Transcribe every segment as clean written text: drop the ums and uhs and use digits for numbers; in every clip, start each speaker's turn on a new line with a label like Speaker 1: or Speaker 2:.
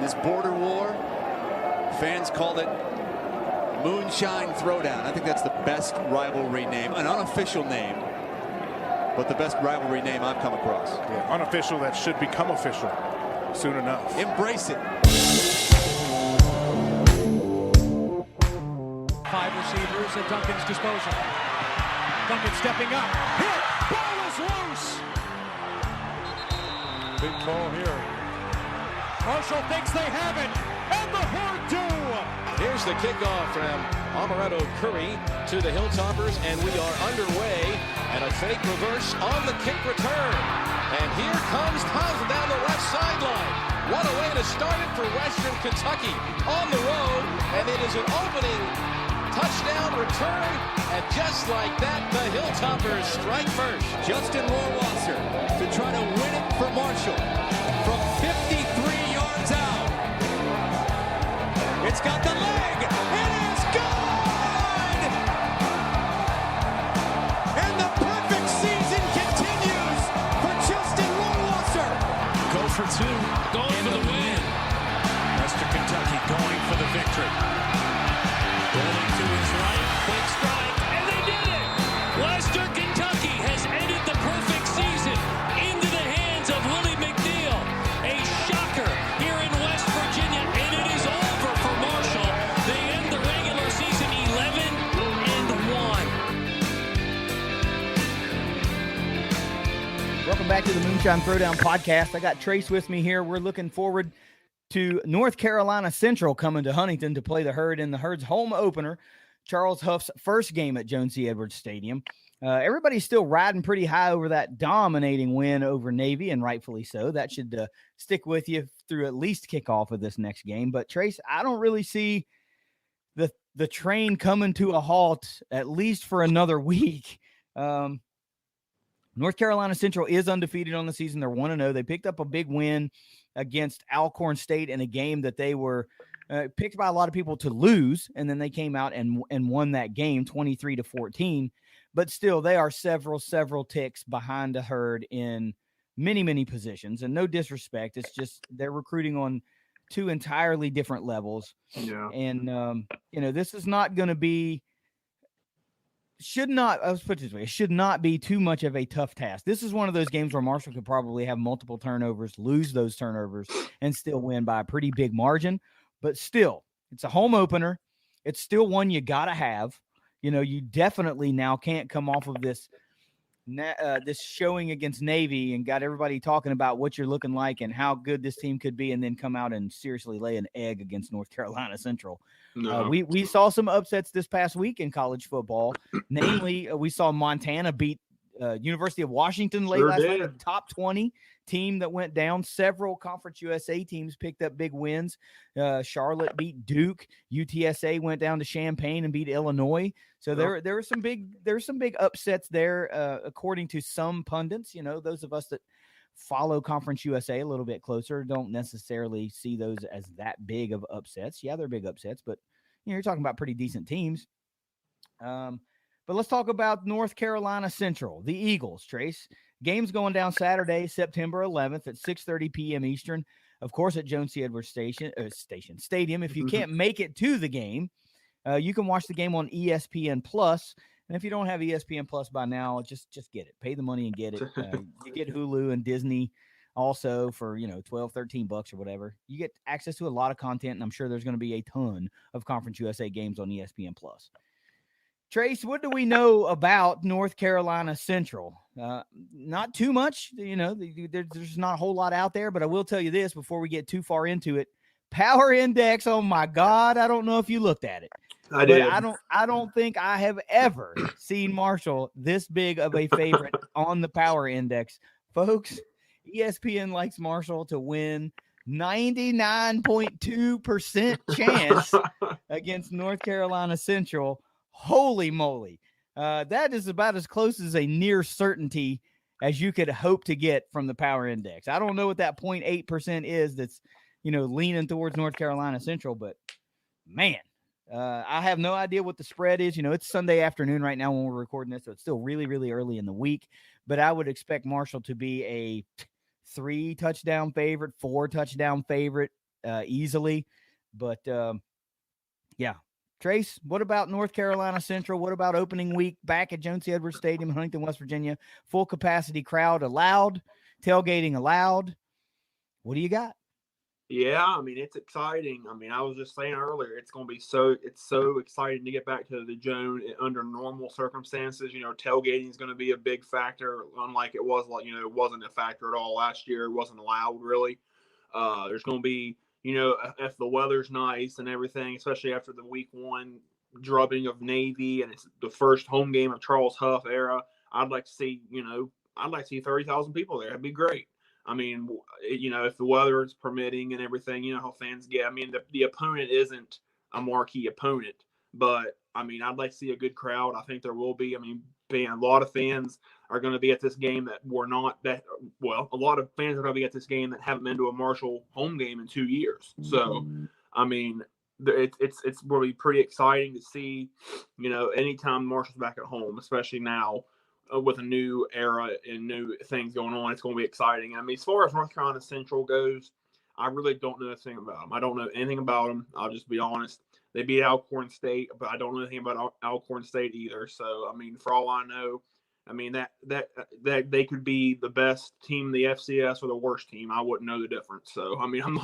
Speaker 1: this border war. Fans called it Moonshine Throwdown. I think that's the best rivalry name, an unofficial name, but the best rivalry name I've come across.
Speaker 2: Yeah, unofficial that should become official soon enough.
Speaker 1: Embrace it.
Speaker 3: 5 receivers at Duncan's disposal. Duncan stepping up. Hit! Ball is loose!
Speaker 2: Big call here.
Speaker 3: Marshall thinks they have it, and the Horde do!
Speaker 4: Here's the kickoff from Amaretto Curry to the Hilltoppers, and we are underway, and a fake reverse on the kick return. And here comes Townsend down the left sideline. What a way to start it for Western Kentucky on the road, and it is an opening touchdown return, and just like that, the Hilltoppers strike first.
Speaker 1: Justin Rohrwasser to try to win it for Marshall from 53 yards out. It's got the leg. It is good! And the perfect season continues for Justin Rohrwasser.
Speaker 3: Go for 2. Going for the win. Western Kentucky going for the victory. Rolling to his right, quick strike, and they did it! Western Kentucky has ended the perfect season into the hands of Willie McNeil. A shocker here in West Virginia, and it is over for Marshall. They end the regular season 11-1.
Speaker 5: Welcome back to the Moonshine Throwdown podcast. I got Trace with me here. We're looking forward to North Carolina Central coming to Huntington to play the Herd in the Herd's home opener, Charles Huff's first game at Joan C. Edwards Stadium. Everybody's still riding pretty high over that dominating win over Navy, and rightfully so. That should stick with you through at least kickoff of this next game. But, Trace, I don't really see the train coming to a halt, at least for another week. North Carolina Central is undefeated on the season. They're 1-0. They picked up a big win against Alcorn State in a game that they were picked by a lot of people to lose, and then they came out and won that game 23-14. But still, they are several ticks behind the Herd in many positions. And no disrespect, it's just they're recruiting on 2 entirely different levels.
Speaker 6: Yeah.
Speaker 5: And this is not going to be. Let's put it this way, it should not be too much of a tough task. This is one of those games where Marshall could probably have multiple turnovers, lose those turnovers, and still win by a pretty big margin. But still, it's a home opener. It's still one you got to have. You definitely now can't come off of this showing against Navy and got everybody talking about what you're looking like and how good this team could be, and then come out and seriously lay an egg against North Carolina Central.
Speaker 6: No.
Speaker 5: We saw some upsets this past week in college football. Namely, we saw Montana beat University of Washington late last night, a top 20 team that went down. Several Conference USA teams picked up big wins. Charlotte beat Duke. UTSA went down to Champaign and beat Illinois. So there were some big upsets there, according to some pundits. Those of us that follow Conference USA a little bit closer don't necessarily see those as that big of upsets. Yeah, they're big upsets, but you're talking about pretty decent teams. But let's talk about North Carolina Central, the Eagles, Trace. Game's going down Saturday, September 11th at 6:30 p.m. Eastern, of course, at Joan C. Edwards Stadium. If you can't make it to the game, you can watch the game on ESPN Plus. And if you don't have ESPN Plus by now, just get it. Pay the money and get it. You get Hulu and Disney also for, $12-13 or whatever. You get access to a lot of content, and I'm sure there's going to be a ton of Conference USA games on ESPN Plus. Trace, what do we know about North Carolina Central? Not too much. There's not a whole lot out there, but I will tell you this before we get too far into it. Power Index, oh my God, I don't know if you looked at it.
Speaker 6: I did.
Speaker 5: I don't think I have ever seen Marshall this big of a favorite on the Power Index. Folks, ESPN likes Marshall to win 99.2% chance against North Carolina Central. Holy moly. That is about as close as a near certainty as you could hope to get from the Power Index. I don't know what that 0.8% is that's, leaning towards North Carolina Central, but man, I have no idea what the spread is. It's Sunday afternoon right now when we're recording this, so it's still really, really early in the week, but I would expect Marshall to be a 3-touchdown favorite, 4-touchdown favorite, easily. But, yeah. Trace, what about North Carolina Central? What about opening week back at Jones C. Edwards Stadium in Huntington, West Virginia? Full capacity crowd allowed, tailgating allowed. What do you got?
Speaker 6: Yeah, I mean, it's exciting. I mean, I was just saying earlier, it's so exciting to get back to the Joan under normal circumstances. Tailgating is going to be a big factor, unlike it was it wasn't a factor at all last year. It wasn't allowed really. There's going to be, if the weather's nice and everything, especially after the week 1 drubbing of Navy and it's the first home game of Charles Huff era, I'd like to see 30,000 people there. That'd be great. I mean, if the weather is permitting and everything, how fans get. I mean, the opponent isn't a marquee opponent, but I mean, I'd like to see a good crowd. I think there will be. I mean, a lot of fans are going to be at this game that were not that well. A lot of fans are going to be at this game that haven't been to a Marshall home game in 2 years. So, I mean, it's really pretty exciting to see. Anytime Marshall's back at home, especially now. With a new era and new things going on, it's going to be exciting. I mean, as far as North Carolina Central goes, I really don't know anything about them. I don't know anything about them. I'll just be honest. They beat Alcorn State, but I don't know anything about Alcorn State either. So, I mean, for all I know, I mean that they could be the best team in the FCS or the worst team. I wouldn't know the difference. So, I mean, I'm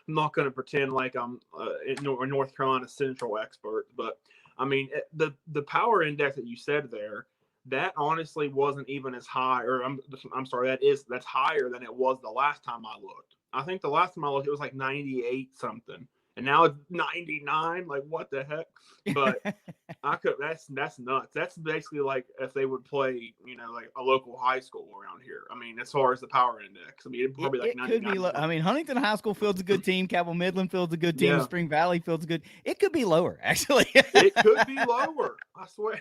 Speaker 6: not gonna pretend like I'm a North Carolina Central expert. But I mean, the power index that you said there. That honestly wasn't even as high, or I'm sorry, that's higher than it was the last time I looked. I think the last time I looked, it was like 98 something, and now it's 99. Like, what the heck? But that's nuts. That's basically like if they would play, like a local high school around here. I mean, as far as the power index, I mean, it'd probably like 99.
Speaker 5: Could be. I mean, Huntington High School field's a good team. Cabell Midland field's a good team. Yeah. Spring Valley field's good. It could be lower, actually.
Speaker 6: It could be lower. I swear.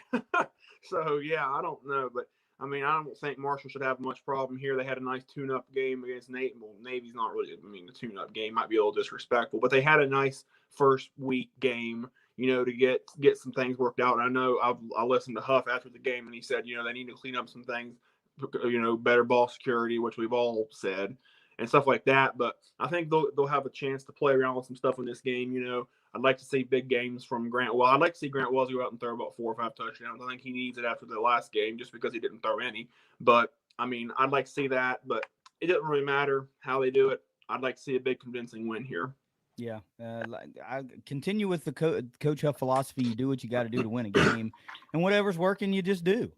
Speaker 6: So, yeah, I don't know. But, I mean, I don't think Marshall should have much problem here. They had a nice tune-up game against Navy. Well, Navy's not really – I mean, the tune-up game might be a little disrespectful. But they had a nice first-week game, to get some things worked out. And I know I listened to Huff after the game, and he said, they need to clean up some things, better ball security, which we've all said, and stuff like that. But I think they'll have a chance to play around with some stuff in this game, I'd like to see big games from Grant. Well, I'd like to see Grant Wells go out and throw about 4 or 5 touchdowns. I think he needs it after the last game just because he didn't throw any. But, I mean, I'd like to see that. But it doesn't really matter how they do it. I'd like to see a big convincing win here.
Speaker 5: Yeah. I continue with the Coach Huff philosophy. You do what you got to do to win a game. And whatever's working, you just do.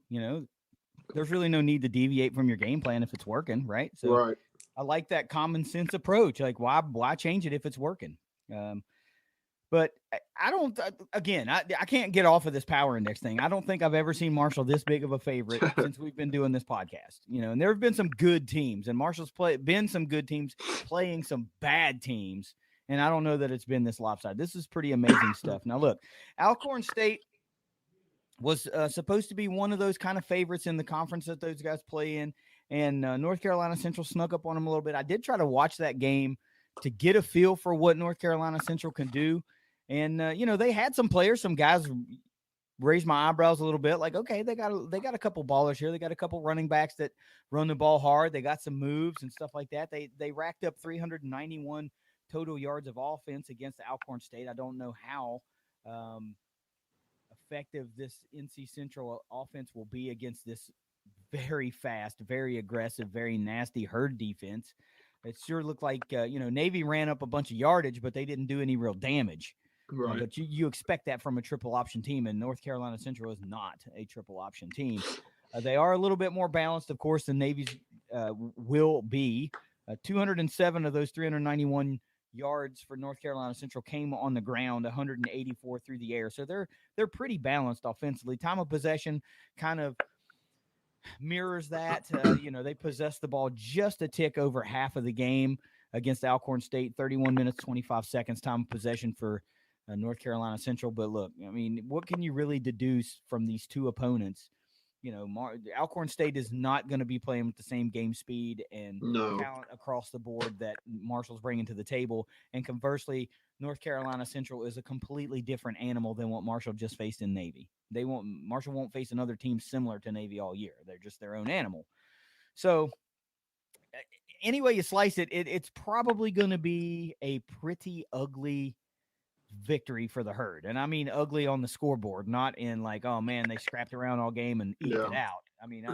Speaker 5: There's really no need to deviate from your game plan if it's working, right? So
Speaker 6: right.
Speaker 5: I like that common sense approach. Like, why change it if it's working? But I don't, again, I can't get off of this power index thing. I don't think I've ever seen Marshall this big of a favorite since we've been doing this podcast, and there have been some good teams, and Marshall's been some good teams playing some bad teams. And I don't know that it's been this lopsided. This is pretty amazing stuff. Now, look, Alcorn State was supposed to be one of those kind of favorites in the conference that those guys play in. And North Carolina Central snuck up on them a little bit. I did try to watch that game to get a feel for what North Carolina Central can do. And, they had some players, some guys raised my eyebrows a little bit. Like, okay, they got a couple ballers here. They got a couple running backs that run the ball hard. They got some moves and stuff like that. They racked up 391 total yards of offense against Alcorn State. I don't know how effective this NC Central offense will be against this very fast, very aggressive, very nasty herd defense. It sure looked like, Navy ran up a bunch of yardage, but they didn't do any real damage.
Speaker 6: Right.
Speaker 5: But you expect that from a triple option team, and North Carolina Central is not a triple option team. They are a little bit more balanced, of course, than Navy's will be. 207 of those 391 yards for North Carolina Central came on the ground, 184 through the air. So they're pretty balanced offensively. Time of possession kind of mirrors that. They possessed the ball just a tick over half of the game against Alcorn State, 31 minutes, 25 seconds time of possession for North Carolina Central. But look, I mean, what can you really deduce from these two opponents? Alcorn State is not going to be playing with the same game speed and talent across the board that Marshall's bringing to the table. And conversely, North Carolina Central is a completely different animal than what Marshall just faced in Navy. Marshall won't face another team similar to Navy all year. They're just their own animal. So any way you slice it, it's probably going to be a pretty ugly victory for the Herd. And I mean ugly on the scoreboard, not in like, oh man, they scrapped around all game and eked it out. I mean,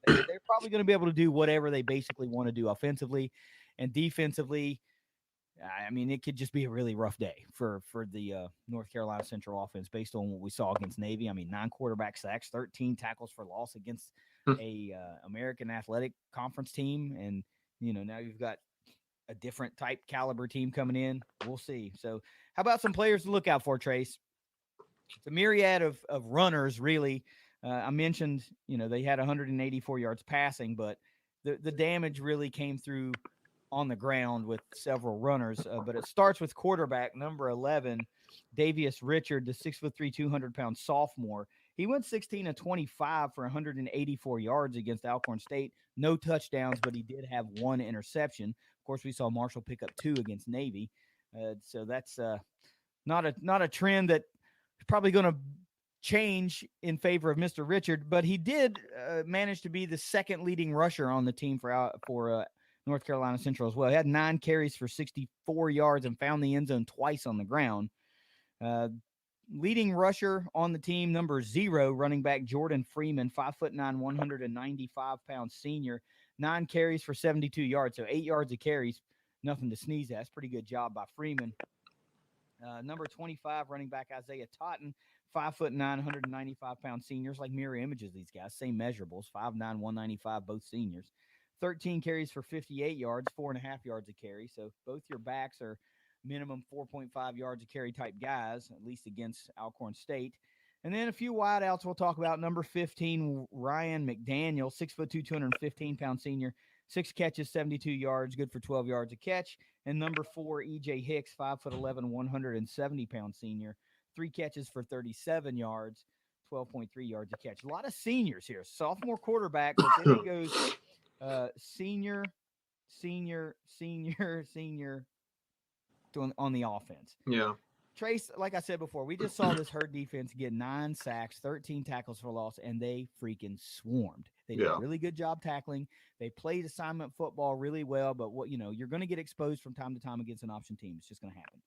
Speaker 5: they're probably going to be able to do whatever they basically want to do offensively and defensively. I mean, it could just be a really rough day for the North Carolina Central offense based on what we saw against Navy. I mean, 9 quarterback sacks, 13 tackles for loss against a American Athletic Conference team. And, now you've got a different type caliber team coming in. We'll see. So how about some players to look out for, Trace? It's a myriad of runners, really. I mentioned, they had 184 yards passing, but the damage really came through on the ground with several runners. But it starts with quarterback number 11, Davius Richard, the 6'3", 200-pound sophomore. He went 16 of 25 for 184 yards against Alcorn State. No touchdowns, but he did have 1 interception. Of course, we saw Marshall pick up 2 against Navy. So that's not a trend that is probably going to change in favor of Mr. Richard, but he did manage to be the second leading rusher on the team for North Carolina Central as well. He had 9 carries for 64 yards and found the end zone twice on the ground. Leading rusher on the team, number 0, running back Jordan Freeman, 5'9", 195-pound senior, 9 carries for 72 yards, so 8 yards of carries, nothing to sneeze at. That's a pretty good job by Freeman. Number 25, running back Isaiah Totten, 5'9", 195-pound seniors, like mirror images these guys, same measurables, 5'9", 195, both seniors. 13 carries for 58 yards, 4.5 yards a carry. So both your backs are minimum 4.5 yards a carry type guys, at least against Alcorn State. And then a few wideouts we'll talk about. Number 15, Ryan McDaniel, 6'2", 215-pound senior, 6 catches, 72 yards, good for 12 yards a catch. And number 4, E.J. Hicks, 5'11", 170-pound senior, 3 catches for 37 yards, 12.3 yards a catch. A lot of seniors here. Sophomore quarterback, but then it goes senior on the offense.
Speaker 6: Yeah.
Speaker 5: Trace, like I said before, we just saw this Herd defense get 9 sacks, 13 tackles for loss, and they freaking swarmed. They did a really good job tackling. They played assignment football really well, but you're going to get exposed from time to time against an option team. It's just going to happen.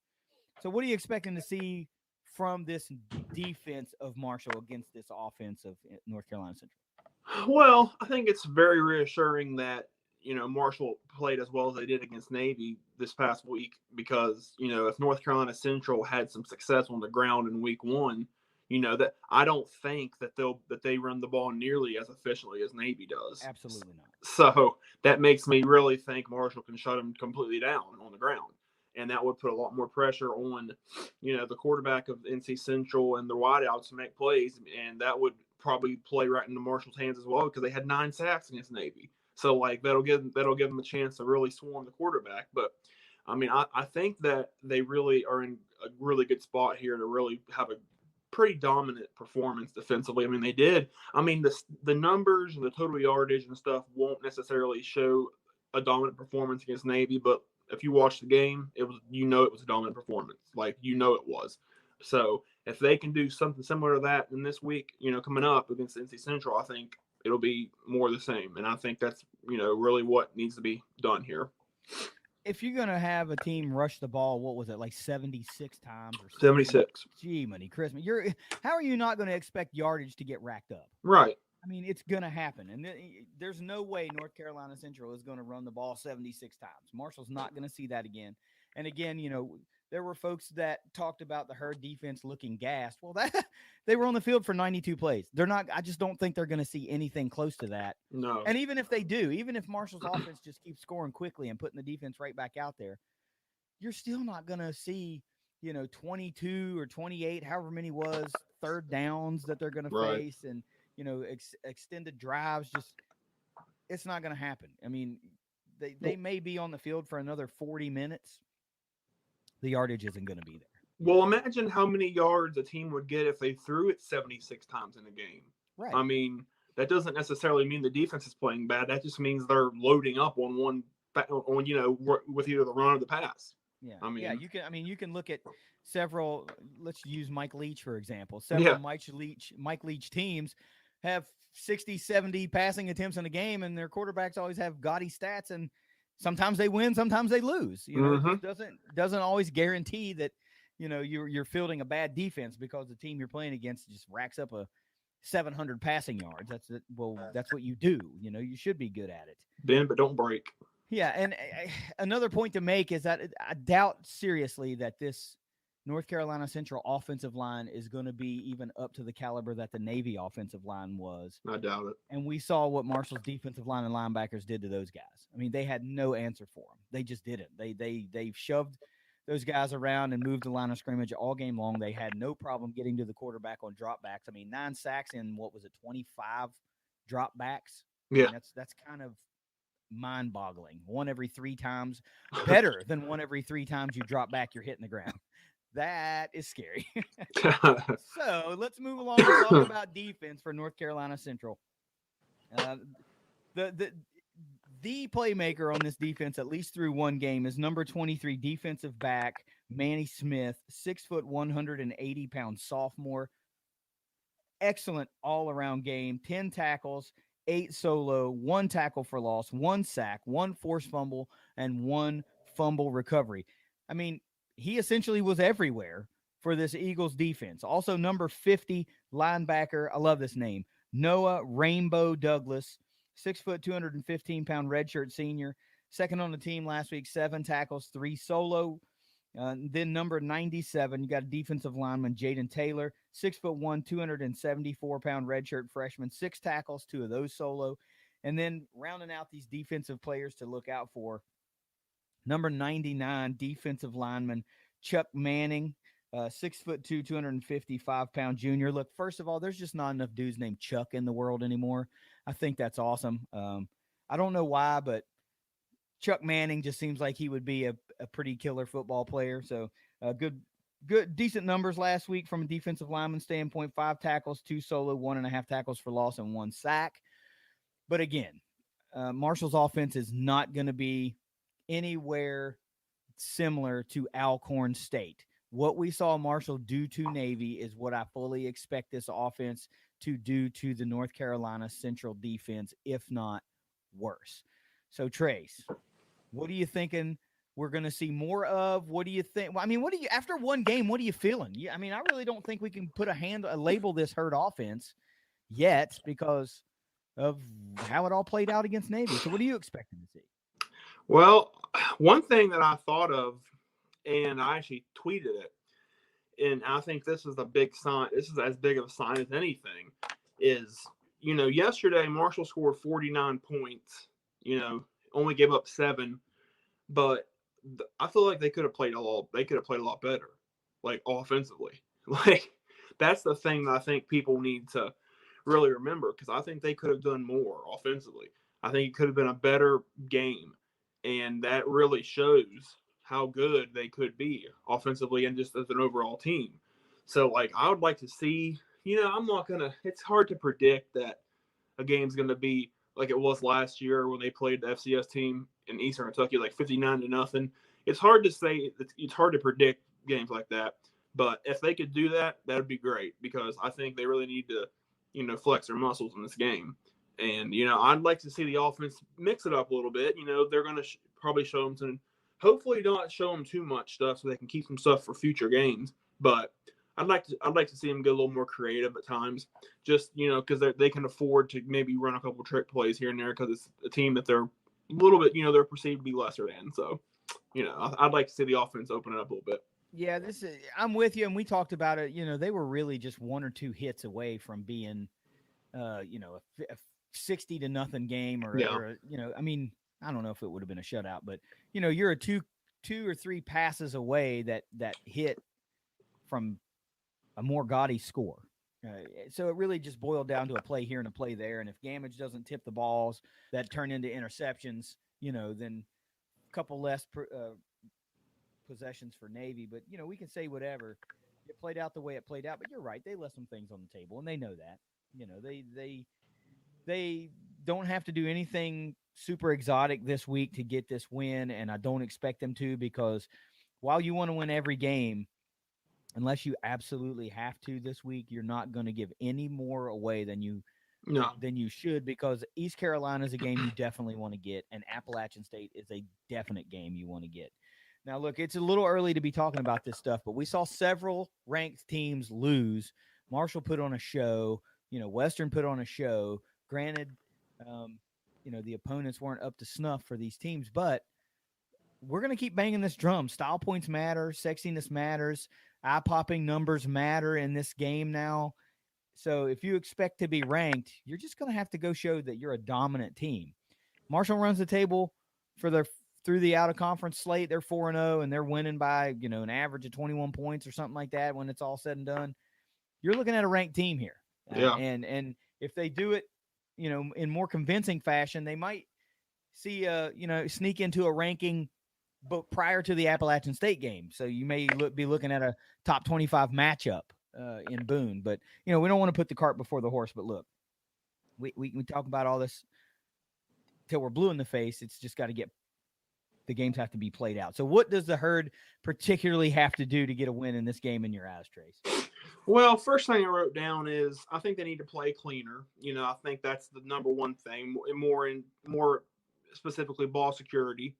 Speaker 5: So what are you expecting to see from this defense of Marshall against this offense of North Carolina Central?
Speaker 6: Well, I think it's very reassuring that, Marshall played as well as they did against Navy this past week because, if North Carolina Central had some success on the ground in week 1, that I don't think that they run the ball nearly as efficiently as Navy does.
Speaker 5: Absolutely not.
Speaker 6: So that makes me really think Marshall can shut them completely down on the ground. And that would put a lot more pressure on, the quarterback of NC Central and the wideouts to make plays. And that would probably play right into Marshall's hands as well because they had 9 sacks against Navy. So that'll give them a chance to really swarm the quarterback. But I mean, I think that they really are in a really good spot here to really have a pretty dominant performance defensively. I mean, they did. I mean, the numbers and the total yardage and stuff won't necessarily show a dominant performance against Navy, but if you watch the game, it was a dominant performance. It was. So if they can do something similar to that in this week, coming up against NC Central, I think it'll be more the same. And I think that's, really what needs to be done here.
Speaker 5: If you're going to have a team rush the ball, what was it, like 76 times? Or
Speaker 6: 76.
Speaker 5: Gee, money, Christmas. How are you not going to expect yardage to get racked up?
Speaker 6: Right.
Speaker 5: I mean, it's going to happen. And there's no way North Carolina Central is going to run the ball 76 times. Marshall's not going to see that again. And again, there were folks that talked about the Herd defense looking gassed. Well, they were on the field for 92 plays. They're not. I just don't think they're going to see anything close to that.
Speaker 6: No.
Speaker 5: And even if they do, even if Marshall's offense just keeps scoring quickly and putting the defense right back out there, you're still not going to see, 22 or 28, however many was, third downs that they're going to face and, extended drives. Just it's not going to happen. I mean, they may be on the field for another 40 minutes. The yardage isn't going to be there.
Speaker 6: Well, imagine how many yards a team would get if they threw it 76 times in a game.
Speaker 5: Right.
Speaker 6: I mean, that doesn't necessarily mean the defense is playing bad. That just means they're loading up with either the run or the pass.
Speaker 5: Yeah.
Speaker 6: You
Speaker 5: can look at several. Let's use Mike Leach for example. Several Mike Leach teams have 60, 70 passing attempts in a game, and their quarterbacks always have gaudy stats and sometimes they win, sometimes they lose. It just doesn't always guarantee that, you're fielding a bad defense because the team you're playing against just racks up a 700 passing yards. That's what you do. You should be good at it.
Speaker 6: Bend, but don't break.
Speaker 5: Yeah, and another point to make is that I doubt seriously that this North Carolina Central offensive line is going to be even up to the caliber that the Navy offensive line was.
Speaker 6: I doubt it.
Speaker 5: And we saw what Marshall's defensive line and linebackers did to those guys. I mean, they had no answer for them. They just didn't. They shoved those guys around and moved the line of scrimmage all game long. They had no problem getting to the quarterback on dropbacks. I mean, 9 sacks in 25 dropbacks.
Speaker 6: Yeah,
Speaker 5: I mean, that's kind of mind-boggling. One every 3 times, better than one every 3 times you drop back, you're hitting the ground. That is scary. So let's move along and talk about defense for North Carolina Central. The playmaker on this defense, at least through one game, is number 23 defensive back Manny Smith, 6 foot 180-pound sophomore. Excellent all-around game. 10 tackles, 8 solo, 1 tackle for loss, 1 sack, 1 forced fumble, and 1 fumble recovery. I mean, he essentially was everywhere for this Eagles defense. Also, number 50 linebacker, I love this name, Noah Rainbow Douglas, 6 foot 215-pound redshirt senior, second on the team last week, 7 tackles, 3 solo. Then number 97, you got a defensive lineman, Jaden Taylor, 6 foot 1, 274-pound redshirt freshman, 6 tackles, 2 of those solo. And then rounding out these defensive players to look out for, number 99, defensive lineman Chuck Manning, 6 foot 2, 255-pound junior. Look, first of all, there's just not enough dudes named Chuck in the world anymore. I think that's awesome. I don't know why, but Chuck Manning just seems like he would be a pretty killer football player. So good, decent numbers last week from a defensive lineman standpoint, 5 tackles, 2 solo, 1.5 tackles for loss, and 1 sack. But again, Marshall's offense is not going to be anywhere similar to Alcorn State. What we saw Marshall do to Navy is what I fully expect this offense to do to the North Carolina Central defense, if not worse. So, Trace, what are you thinking we're going to see more of? What do you think? I mean, after one game, what are you feeling? I mean, I really don't think we can put a label this hurt offense yet because of how it all played out against Navy. So what are you expecting to see?
Speaker 6: Well, one thing that I thought of, and I actually tweeted it, and I think this is a big sign. This is as big of a sign as anything. Is yesterday Marshall scored 49 points. Only gave up 7, but I feel like they could have played a lot. They could have played a lot better, like offensively. Like that's the thing that I think people need to really remember, because I think they could have done more offensively. I think it could have been a better game, and that really shows how good they could be offensively and just as an overall team. So, like, I would like to see, it's hard to predict that a game's going to be like it was last year when they played the FCS team in Eastern Kentucky, like 59-0. It's hard to say, it's hard to predict games like that. But if they could do that, that would be great, because I think they really need to, flex their muscles in this game. And, I'd like to see the offense mix it up a little bit. They're going to probably show them some, hopefully not show them too much stuff so they can keep some stuff for future games. But I'd like to see them get a little more creative at times, just, because they can afford to maybe run a couple trick plays here and there, because it's a team that they're a little bit, they're perceived to be lesser than. So, I'd like to see the offense open it up a little bit.
Speaker 5: Yeah, I'm with you, and we talked about it. They were really just 1 or 2 hits away from being, a 60-0 game, or I mean, I don't know if it would have been a shutout, but you're a two or three passes away that hit from a more gaudy score. So it really just boiled down to a play here and a play there. And if Gamage doesn't tip the balls that turn into interceptions, then a couple less possessions for Navy. But, we can say whatever. It played out the way it played out. But you're right. They left some things on the table, and they know that. They don't have to do anything super exotic this week to get this win, and I don't expect them to, because while you want to win every game, unless you absolutely have to this week, you're not going to give any more away than you
Speaker 6: No.
Speaker 5: than you should, because East Carolina is a game you definitely want to get, and Appalachian State is a definite game you want to get. Now, look, it's a little early to be talking about this stuff, but we saw several ranked teams lose. Marshall put on a show. Western put on a show. Granted, the opponents weren't up to snuff for these teams, but we're going to keep banging this drum. Style points matter. Sexiness matters. Eye-popping numbers matter in this game now. So if you expect to be ranked, you're just going to have to go show that you're a dominant team. Marshall runs the table through the out-of-conference slate. They're 4-0, and they're winning by, an average of 21 points or something like that when it's all said and done. You're looking at a ranked team here.
Speaker 6: Yeah.
Speaker 5: And if they do it, in more convincing fashion, they might see, sneak into a ranking but prior to the Appalachian State game. So you may be looking at a top 25 matchup in Boone. But, we don't want to put the cart before the horse. But look, we talk about all this till we're blue in the face. It's just got to the games have to be played out. So what does the Herd particularly have to do to get a win in this game in your eyes, Trace?
Speaker 6: Well, first thing I wrote down is I think they need to play cleaner. I think that's the number one thing, more specifically ball security.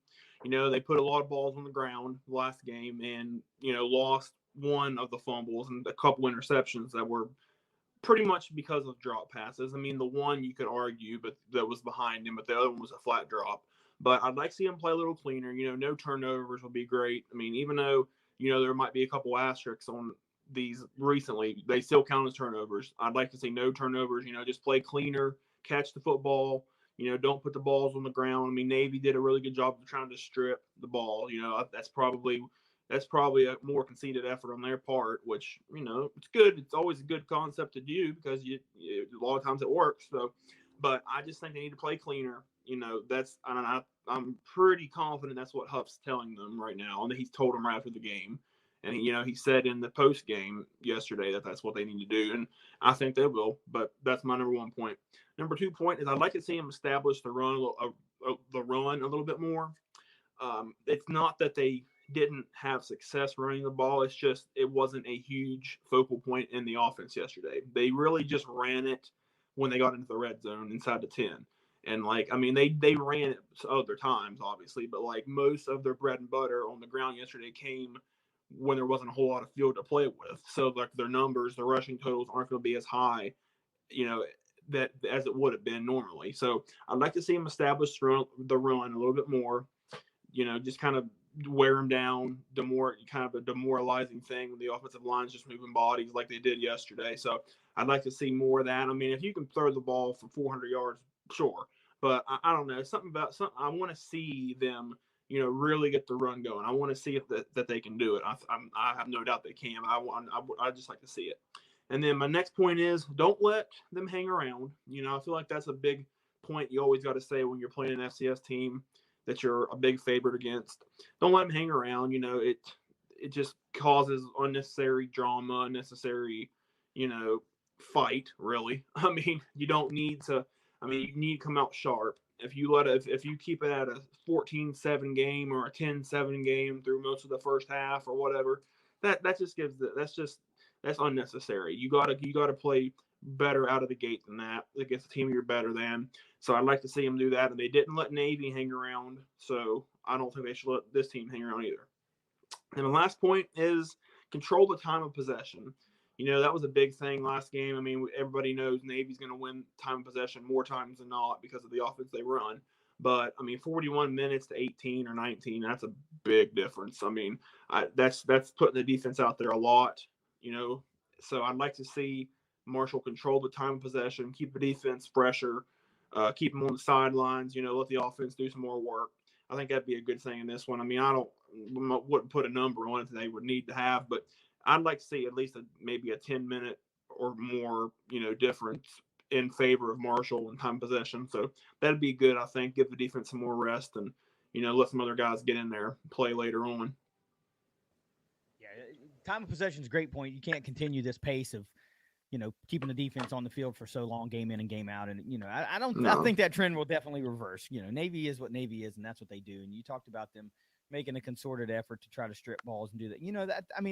Speaker 6: They put a lot of balls on the ground last game and, lost one of the fumbles and a couple interceptions that were pretty much because of drop passes. I mean, the one you could argue, but that was behind him, but the other one was a flat drop. But I'd like to see him play a little cleaner. No turnovers would be great. I mean, even though, there might be a couple asterisks on these recently, they still count as turnovers. I'd like to see no turnovers, just play cleaner, catch the football. Don't put the balls on the ground. I mean, Navy did a really good job of trying to strip the ball. That's probably a more conceited effort on their part, which, it's good. It's always a good concept to do because a lot of times it works. So, but I just think they need to play cleaner. I'm pretty confident that's what Huff's telling them right now, and he's told them right after the game. And, he said in the post game yesterday that that's what they need to do. And I think they will, but that's my number one point. Number 2 point is I'd like to see him establish the run a little bit more. It's not that they didn't have success running the ball. It's just it wasn't a huge focal point in the offense yesterday. They really just ran it when they got into the red zone inside the 10. And, they ran it other times, obviously, but, most of their bread and butter on the ground yesterday came when there wasn't a whole lot of field to play with. So, their numbers, the rushing totals aren't going to be as high, that as it would have been normally. So, I'd like to see him establish the run a little bit more, just kind of wear him down, kind of a demoralizing thing when the offensive line's just moving bodies like they did yesterday. So, I'd like to see more of that. I mean, if you can throw the ball for 400 yards, sure. But I don't know, something I want to see them, really get the run going. I want to see if that they can do it. I have no doubt they can. I just like to see it. And then my next point is don't let them hang around. I feel like that's a big point you always got to say when you're playing an FCS team that you're a big favorite against. Don't let them hang around. It just causes unnecessary drama, unnecessary, fight, really. I mean, you don't need to. You need to come out sharp. If you keep it at a 14-7 game or a 10-7 game through most of the first half or whatever, that's unnecessary. You gotta play better out of the gate than that against a team you're better than. So I'd like to see them do that. And they didn't let Navy hang around, so I don't think they should let this team hang around either. And the last point is control the time of possession. That was a big thing last game. I mean, everybody knows Navy's going to win time of possession more times than not because of the offense they run. But, 41 minutes to 18 or 19, that's a big difference. That's putting the defense out there a lot, So I'd like to see Marshall control the time of possession, keep the defense fresher, keep them on the sidelines, let the offense do some more work. I think that'd be a good thing in this one. I wouldn't put a number on it that they would need to have, but I'd like to see at least maybe a 10-minute or more, difference in favor of Marshall and time possession. So that'd be good, I think. Give the defense some more rest and, let some other guys get in there, play later on.
Speaker 5: Yeah, time of possession is a great point. You can't continue this pace of, keeping the defense on the field for so long, game in and game out. And, I think that trend will definitely reverse. Navy is what Navy is, and that's what they do. And you talked about them making a concerted effort to try to strip balls and do that.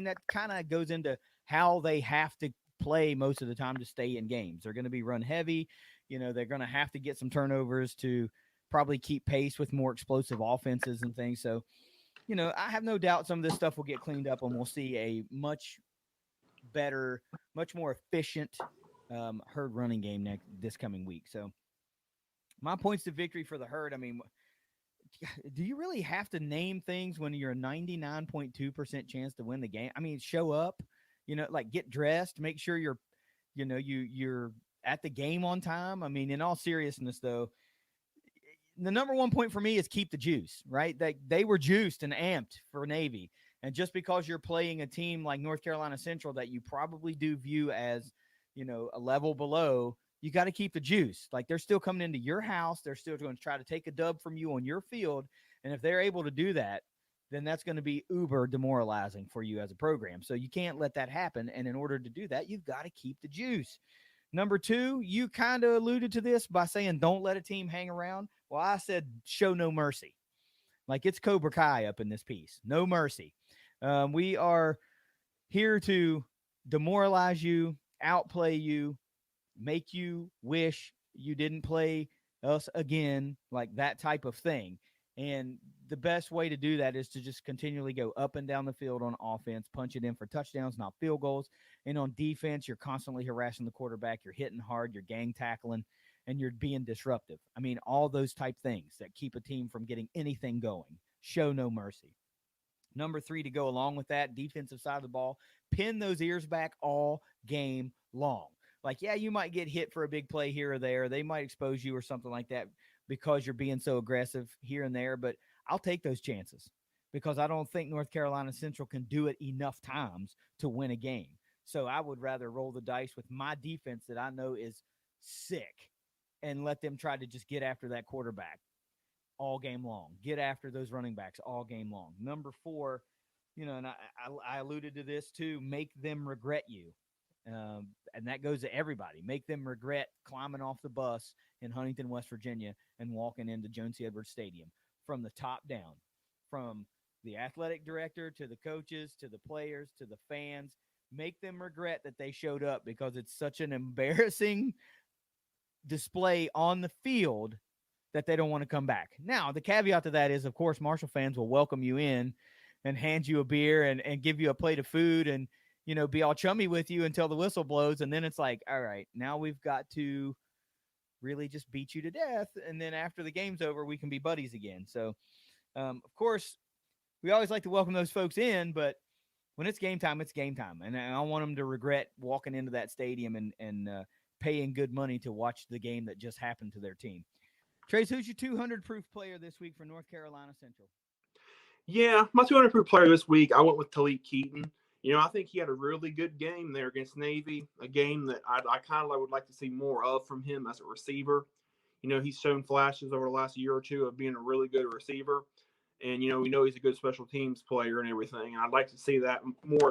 Speaker 5: That kind of goes into how they have to play most of the time to stay in games. They're going to be run heavy. They're going to have to get some turnovers to probably keep pace with more explosive offenses and things. So, I have no doubt some of this stuff will get cleaned up and we'll see a much better, much more efficient Herd running game this coming week. So my points to victory for the Herd, I mean, do you really have to name things when you're a 99.2% chance to win the game? I mean, show up, like get dressed, make sure you're at the game on time. I mean, in all seriousness, though, the number one point for me is keep the juice, right? They were juiced and amped for Navy. And just because you're playing a team like North Carolina Central that you probably do view as, a level below, you got to keep the juice. Like they're still coming into your house. They're still going to try to take a dub from you on your field. And if they're able to do that, then that's going to be uber demoralizing for you as a program. So you can't let that happen. And in order to do that, you've got to keep the juice. Number two, you kind of alluded to this by saying don't let a team hang around. Well, I said show no mercy. Like it's Cobra Kai up in this piece. No mercy. We are here to demoralize you, outplay you, make you wish you didn't play us again, like that type of thing. And the best way to do that is to just continually go up and down the field on offense, punch it in for touchdowns, not field goals. And on defense, you're constantly harassing the quarterback. You're hitting hard, you're gang tackling, and you're being disruptive. I mean, all those type things that keep a team from getting anything going. Show no mercy. Number three, to go along with that, defensive side of the ball, pin those ears back all game long. Like, yeah, you might get hit for a big play here or there. They might expose you or something like that because you're being so aggressive here and there. But I'll take those chances because I don't think North Carolina Central can do it enough times to win a game. So I would rather roll the dice with my defense that I know is sick and let them try to just get after that quarterback all game long. Get after those running backs all game long. Number four, and I alluded to this too, make them regret you. And that goes to everybody. Make them regret climbing off the bus in Huntington, West Virginia, and walking into Jones C. Edwards Stadium from the top down, from the athletic director to the coaches, to the players, to the fans. Make them regret that they showed up because it's such an embarrassing display on the field that they don't want to come back. Now, the caveat to that is, of course, Marshall fans will welcome you in and hand you a beer and give you a plate of food and, be all chummy with you until the whistle blows. And then it's like, all right, now we've got to really just beat you to death. And then after the game's over, we can be buddies again. So, of course, we always like to welcome those folks in, but when it's game time, it's game time. And I don't want them to regret walking into that stadium and paying good money to watch the game that just happened to their team. Trace, who's your 200 proof player this week for North Carolina Central?
Speaker 6: Yeah, my 200 proof player this week, I went with Talik Keaton. I think he had a really good game there against Navy, a game that I kind of would like to see more of from him as a receiver. He's shown flashes over the last year or two of being a really good receiver. And, we know he's a good special teams player and everything. And I'd like to see that more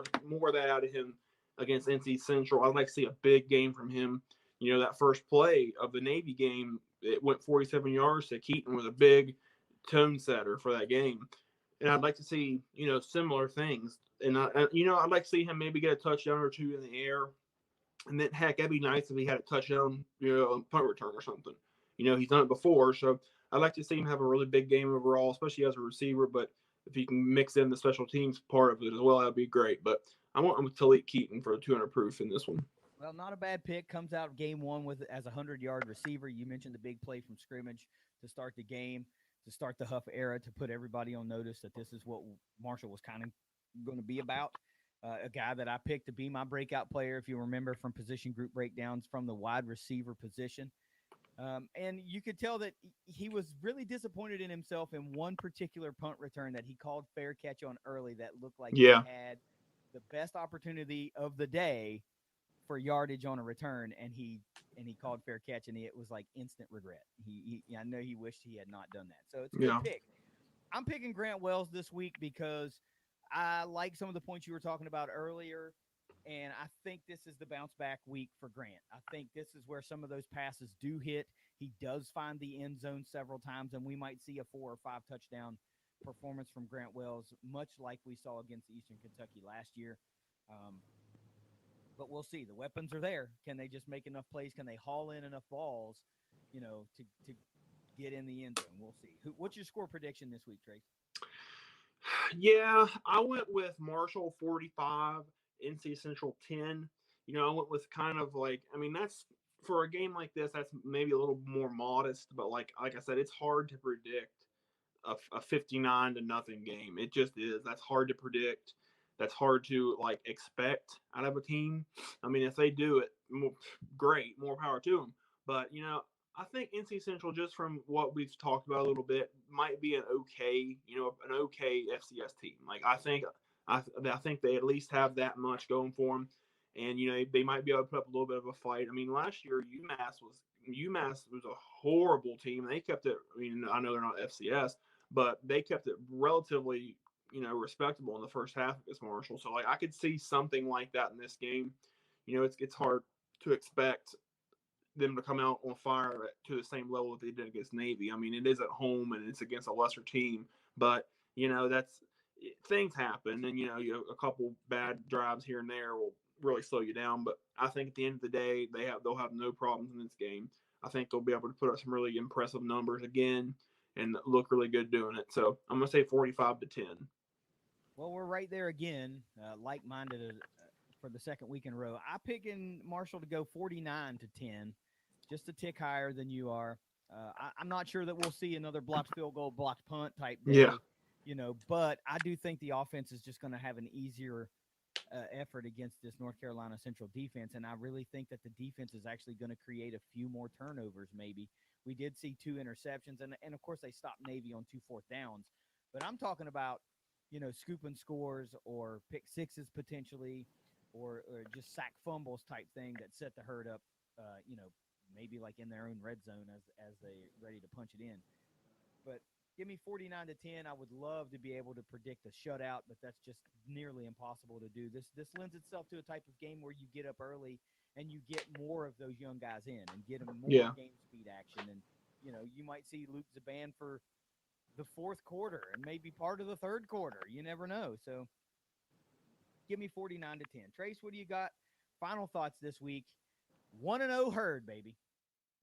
Speaker 6: of that out of him against NC Central. I'd like to see a big game from him. That first play of the Navy game, it went 47 yards to Keaton, was a big tone setter for that game. And I'd like to see, similar things. And, I'd like to see him maybe get a touchdown or two in the air. And then, heck, that'd be nice if he had a touchdown, punt return or something. He's done it before. So I'd like to see him have a really big game overall, especially as a receiver. But if he can mix in the special teams part of it as well, that'd be great. But I want him with Talik Keaton for a 200 proof in this one.
Speaker 5: Well, not a bad pick. Comes out of game one as a 100-yard receiver. You mentioned the big play from scrimmage to start the game, to start the Huff era, to put everybody on notice that this is what Marshall was kind of going to be about. A guy that I picked to be my breakout player, if you remember from position group breakdowns, from the wide receiver position. And you could tell that he was really disappointed in himself in one particular punt return that he called fair catch on early that looked like he had the best opportunity of the day for yardage on a return, and he called fair catch, and it was like instant regret. I know he wished he had not done that. So it's a good pick. I'm picking Grant Wells this week because I like some of the points you were talking about earlier, and I think this is the bounce back week for Grant. I think this is where some of those passes do hit. He does find the end zone several times, and we might see a 4 or 5 touchdown performance from Grant Wells, much like we saw against Eastern Kentucky last year. But we'll see. The weapons are there. Can they just make enough plays? Can they haul in enough balls, to get in the end zone? We'll see. What's your score prediction this week, Trace?
Speaker 6: Yeah, I went with Marshall 45, NC Central 10. I went with kind of that's for a game like this, that's maybe a little more modest, but like I said, it's hard to predict a 59-0 game. It just is. That's hard to predict. That's hard to expect out of a team. I mean, if they do it, great, more power to them. But I think NC Central, just from what we've talked about a little bit, might be an okay FCS team. I think they at least have that much going for them, and they might be able to put up a little bit of a fight. I mean, last year UMass was a horrible team. They kept it. I mean, I know they're not FCS, but they kept it relatively respectable in the first half against Marshall. So I could see something like that in this game. It's hard to expect them to come out on fire to the same level that they did against Navy. I mean, it is at home and it's against a lesser team, but that's things happen, and a couple bad drives here and there will really slow you down. But I think at the end of the day, they'll have no problems in this game. I think they'll be able to put up some really impressive numbers again and look really good doing it. So I'm gonna say 45-10.
Speaker 5: Well, we're right there again, like-minded for the second week in a row. I'm picking Marshall to go 49-10, just a tick higher than you are. I'm not sure that we'll see another blocked field goal, blocked punt type day, but I do think the offense is just going to have an easier effort against this North Carolina Central defense, and I really think that the defense is actually going to create a few more turnovers maybe. We did see 2 interceptions, and of course they stopped Navy on 2 fourth downs. But I'm talking about, scooping scores or pick sixes potentially, or just sack fumbles type thing that set the herd up, maybe like in their own red zone as they ready to punch it in. But give me 49-10. I would love to be able to predict a shutout, but that's just nearly impossible to do. This lends itself to a type of game where you get up early and you get more of those young guys in and get them more game speed action. And, you might see Luke Zaban for the fourth quarter and maybe part of the third quarter. You never know. So give me 49-10. Trace, what do you got? Final thoughts this week. 1-0 Herd, baby.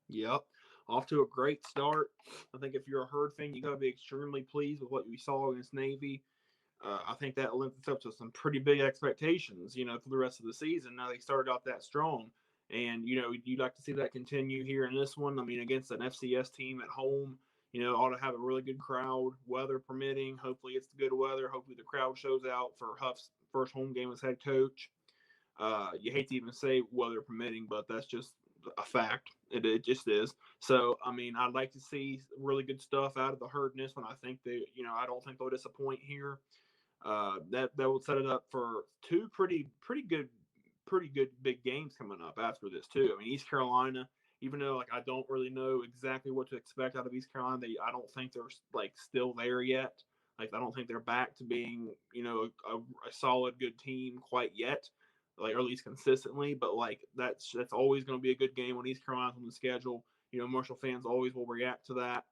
Speaker 6: Yep. Off to a great start. I think if you're a Herd fan, you got to be extremely pleased with what we saw against Navy. I think that lends itself to some pretty big expectations, for the rest of the season. Now they started out that strong. And, you'd like to see that continue here in this one. I mean, against an FCS team at home, ought to have a really good crowd, weather permitting. Hopefully it's good weather. Hopefully the crowd shows out for Huff's first home game as head coach. You hate to even say weather permitting, but that's just a fact. It just is. So, I mean, I'd like to see really good stuff out of the Herd in this one. I think I don't think they'll disappoint here. That will set it up for 2 pretty good big games coming up after this too. I mean, East Carolina, even though I don't really know exactly what to expect out of East Carolina, I don't think they're still there yet. I don't think they're back to being a solid good team quite yet, or at least consistently. But that's always going to be a good game when East Carolina's on the schedule. Marshall fans always will react to that.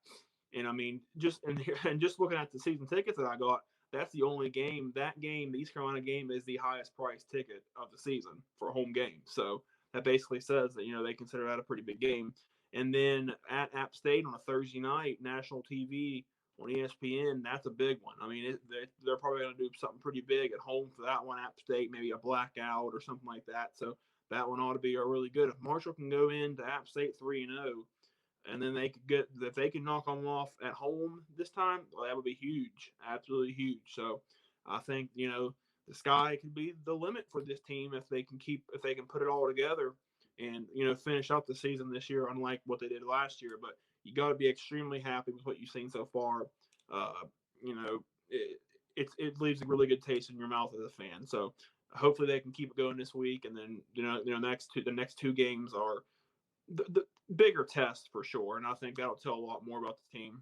Speaker 6: And I mean, just looking at the season tickets that I got, that's the only game. That game, the East Carolina game, is the highest priced ticket of the season for a home game. So that basically says that, they consider that a pretty big game. And then at App State on a Thursday night, national TV on ESPN, that's a big one. I mean, they're probably going to do something pretty big at home for that one, App State, maybe a blackout or something like that. So that one ought to be really good. If Marshall can go into App State 3-0, and then if they can knock them off at home this time, well, that would be huge, absolutely huge. So I think, the sky could be the limit for this team if they can put it all together and, finish up the season this year, unlike what they did last year. But you got to be extremely happy with what you've seen so far. It leaves a really good taste in your mouth as a fan. So hopefully they can keep it going this week. And then, the next 2 games are the bigger test for sure. And I think that'll tell a lot more about the team.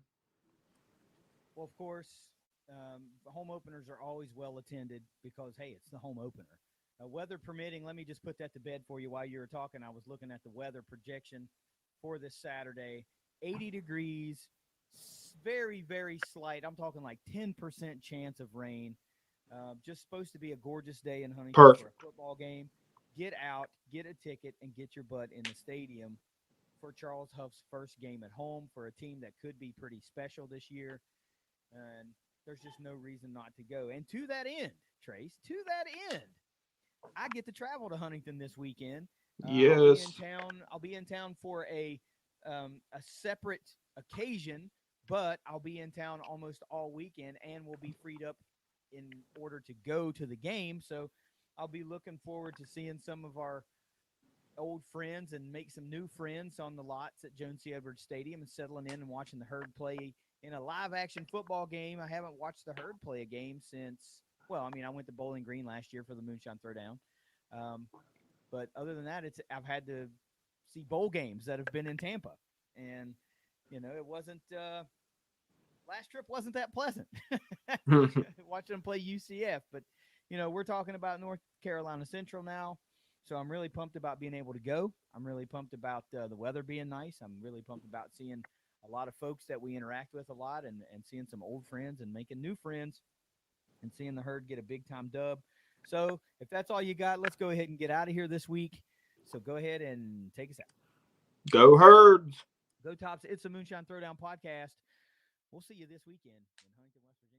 Speaker 5: Well, of course, home openers are always well attended because, hey, it's the home opener. Weather permitting, let me just put that to bed for you while you were talking. I was looking at the weather projection for this Saturday. 80 degrees, very, very slight. I'm talking 10% chance of rain. Just supposed to be a gorgeous day in Huntington for a football game. get out, get a ticket, and get your butt in the stadium for Charles Huff's first game at home for a team that could be pretty special this year. And there's just no reason not to go. And to that end, Trace, I get to travel to Huntington this weekend.
Speaker 6: Yes.
Speaker 5: I'll be in town for a separate occasion, but I'll be in town almost all weekend and will be freed up in order to go to the game. So I'll be looking forward to seeing some of our old friends and make some new friends on the lots at Jones C. Edwards Stadium and settling in and watching the Herd play in a live action football game. I haven't watched the Herd play a game since, I went to Bowling Green last year for the Moonshine Throwdown. But other than that, I've had to see bowl games that have been in Tampa. And, it wasn't last trip wasn't that pleasant watching them play UCF. But, we're talking about North Carolina Central now. So I'm really pumped about being able to go. I'm really pumped about the weather being nice. I'm really pumped about seeing a lot of folks that we interact with a lot and seeing some old friends and making new friends and seeing the Herd get a big-time dub. So if that's all you got, let's go ahead and get out of here this week. So go ahead and take us out.
Speaker 6: Go Herds.
Speaker 5: Go Tops. It's the Moonshine Throwdown podcast. We'll see you this weekend in Huntington, West Virginia.